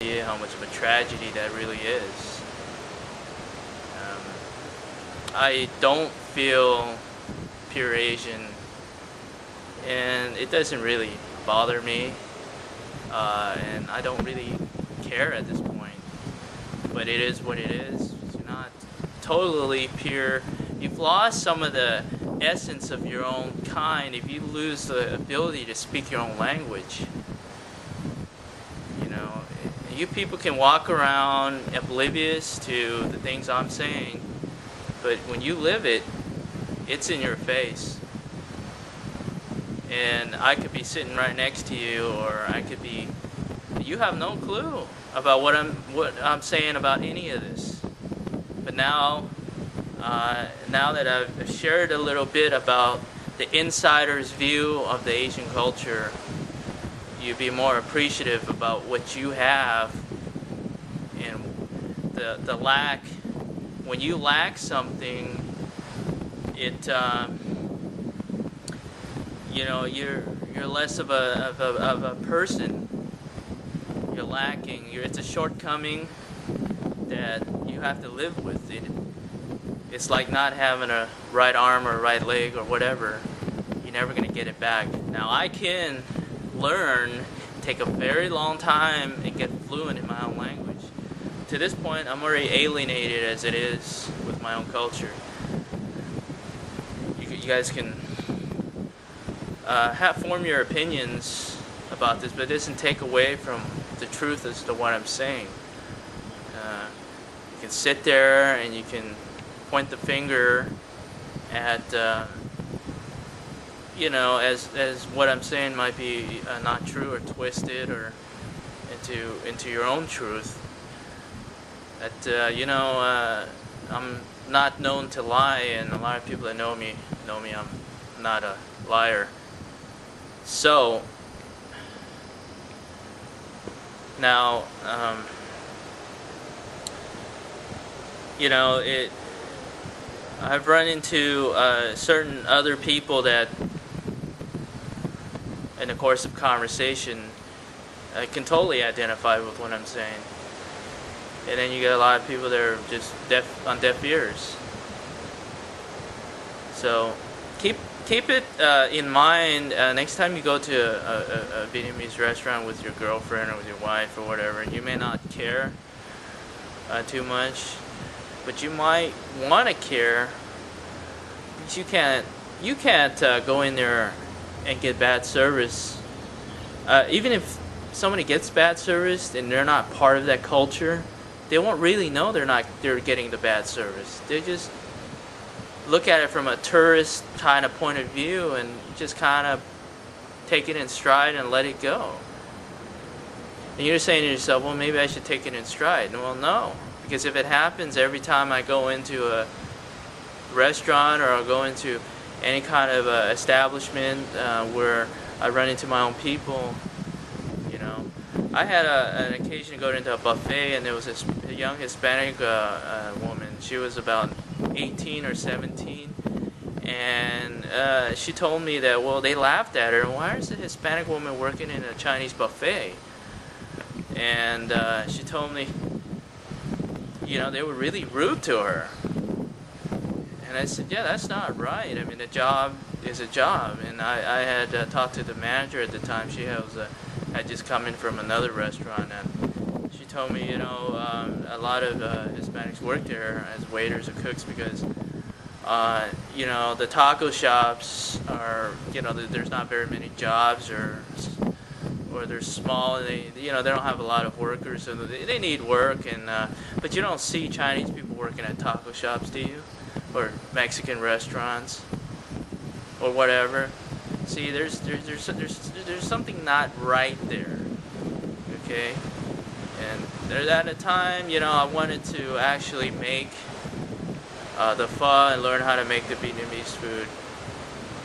idea how much of a tragedy that really is. Um, I don't feel pure Asian, and it doesn't really bother me, and I don't really care at this point. But it is what it is. You're not totally pure. You've lost some of the essence of your own kind if you lose the ability to speak your own language. You know, you people can walk around oblivious to the things I'm saying, but when you live it, it's in your face. And I could be sitting right next to you, or I could be, you have no clue about what I'm saying about any of this. But now that I've shared a little bit about the insider's view of the Asian culture, you'd be more appreciative about what you have, and the lack. When you lack something, it you're less of a person. You're lacking. It's a shortcoming that you have to live with. It's like not having a right arm or right leg or whatever. You're never going to get it back. Now, I can learn, take a very long time, and get fluent in my own language. To this point, I'm already alienated as it is with my own culture. You guys can form your opinions about this, but it doesn't take away from the truth as to what I'm saying. You can sit there and you can point the finger at, as what I'm saying might be not true or twisted or into your own truth. That I'm not known to lie, and a lot of people that know me I'm not a liar. So now, I've run into certain other people that, in the course of conversation, can totally identify with what I'm saying. And then you get a lot of people that are just on deaf ears. So keep it in mind next time you go to a Vietnamese restaurant with your girlfriend or with your wife or whatever. You may not care too much, but you might want to care. But you can't go in there and get bad service. Even if somebody gets bad service and they're not part of that culture, they won't really know they're getting the bad service. They just look at it from a tourist kind of point of view and just kind of take it in stride and let it go. And you're saying to yourself, well, maybe I should take it in stride. Well, no, because if it happens every time I go into a restaurant or I'll go into any kind of establishment where I run into my own people, I had an occasion to go into a buffet, and there was a young Hispanic woman. She was about 18 or 17, and she told me that, well, they laughed at her. Why is a Hispanic woman working in a Chinese buffet? And she told me, they were really rude to her. And I said, yeah, that's not right. I mean, a job is a job. And I had talked to the manager at the time. She had just come in from another restaurant, and she told me, a lot of Hispanics work there as waiters or cooks because, the taco shops are, there's not very many jobs, or they're small, and they don't have a lot of workers, so they need work, and but you don't see Chinese people working at taco shops, do you? Or Mexican restaurants, or whatever. See, there's something not right there, okay? And there's at a time, I wanted to actually make the pho and learn how to make the Vietnamese food.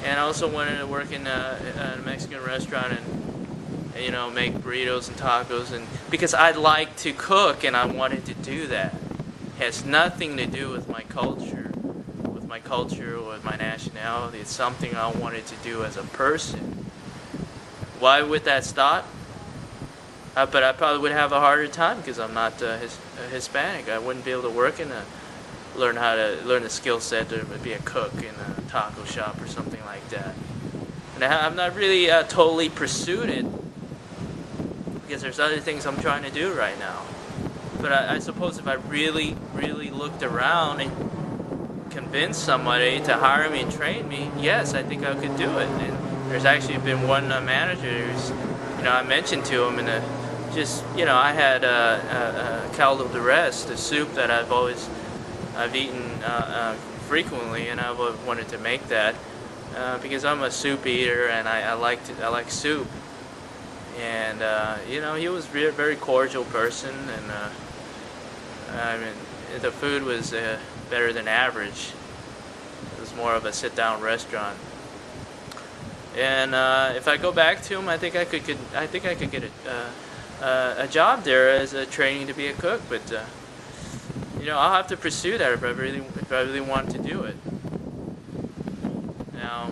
And I also wanted to work in a Mexican restaurant and make burritos and tacos, and because I'd like to cook and I wanted to do that. It has nothing to do with my culture. Or with my nationality. It's something I wanted to do as a person. Why would that stop? But I probably would have a harder time because I'm not Hispanic. I wouldn't be able to work in learn the skill set to be a cook in a taco shop or something like that. And I'm not really totally pursued it because there's other things I'm trying to do right now. But I suppose if I really, really looked around and convinced somebody to hire me and train me, yes, I think I could do it. And there's actually been one manager who's, I mentioned to him, and I had caldo de res, the soup that I've eaten frequently, and I wanted to make that because I'm a soup eater and I like soup. And he was a very cordial person, and I mean, the food was better than average. It was more of a sit-down restaurant. And if I go back to him, I think I could get a job there as a training to be a cook. But I'll have to pursue that if I really want to do it. Now,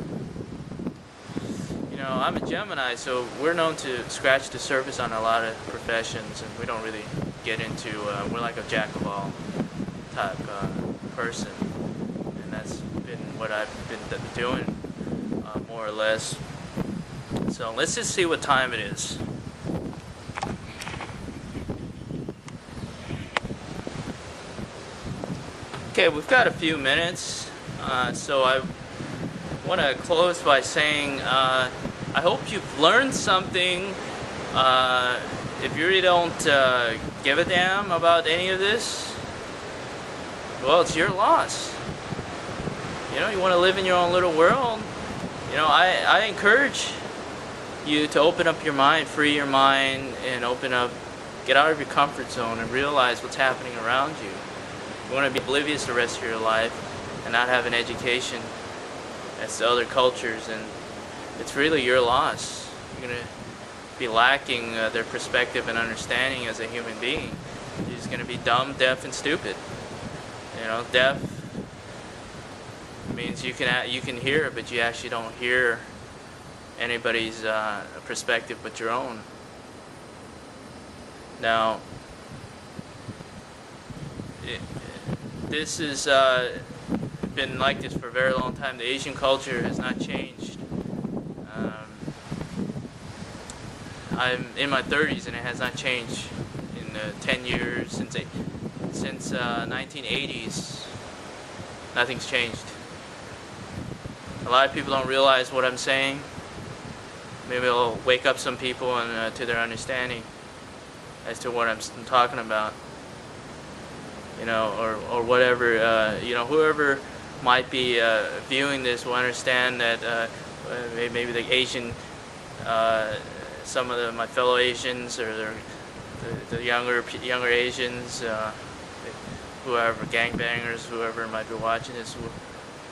I'm a Gemini, so we're known to scratch the surface on a lot of professions, and we don't really get into. We're like a jack of all type person, and that's been what I've been doing more or less. So let's just see what time it is. Okay, we've got a few minutes, so I want to close by saying I hope you've learned something. If you really don't give a damn about any of this, well, it's your loss. You want to live in your own little world. I encourage you to open up your mind, free your mind, and get out of your comfort zone and realize what's happening around you. You want to be oblivious the rest of your life and not have an education as to other cultures, and it's really your loss. You're going to be lacking their perspective and understanding as a human being. You're just going to be dumb, deaf, and stupid. Deaf means you can hear, but you actually don't hear anybody's perspective but your own. Now, this has been like this for a very long time. The Asian culture has not changed. I'm in my 30s and it has not changed in 10 years since 1980s. Nothing's changed. A lot of people don't realize what I'm saying. Maybe it'll wake up some people and to their understanding as to what I'm talking about. Or whatever. Whoever might be viewing this will understand that maybe the Asian, some of my fellow Asians or the younger Asians, whoever, gangbangers, whoever might be watching this,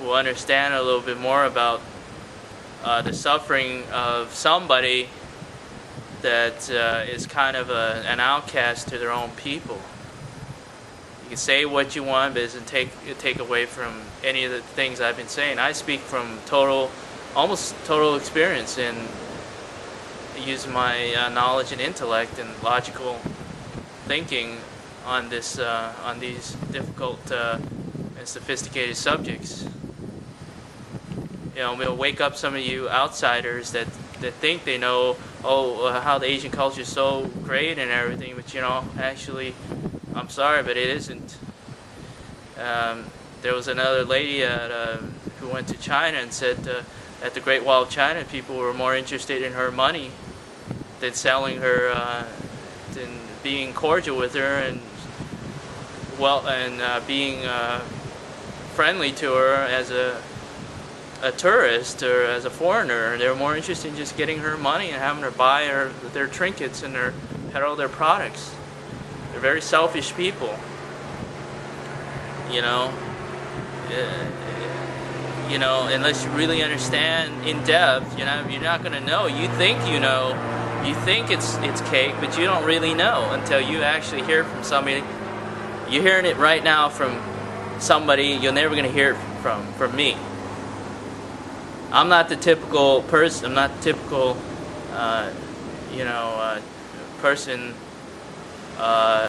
will understand a little bit more about the suffering of somebody that is kind of an outcast to their own people. You can say what you want, but it doesn't take away from any of the things I've been saying. I speak from almost total experience and use my knowledge and intellect and logical thinking on these difficult and sophisticated subjects. We'll wake up some of you outsiders that think they know how the Asian culture is so great and everything, but actually, I'm sorry, but it isn't. There was another lady who went to China and said at the Great Wall of China, people were more interested in her money than selling her, than being cordial with her and being friendly to her as a tourist or as a foreigner. They were more interested in just getting her money and having her buy their trinkets and peddle their products. They're very selfish people. Unless you really understand in depth, you're not going to know. You think you know. You think it's cake, but you don't really know until you actually hear from somebody. You're hearing it right now from somebody you're never going to hear it from me. I'm not the typical person. I'm not the typical, person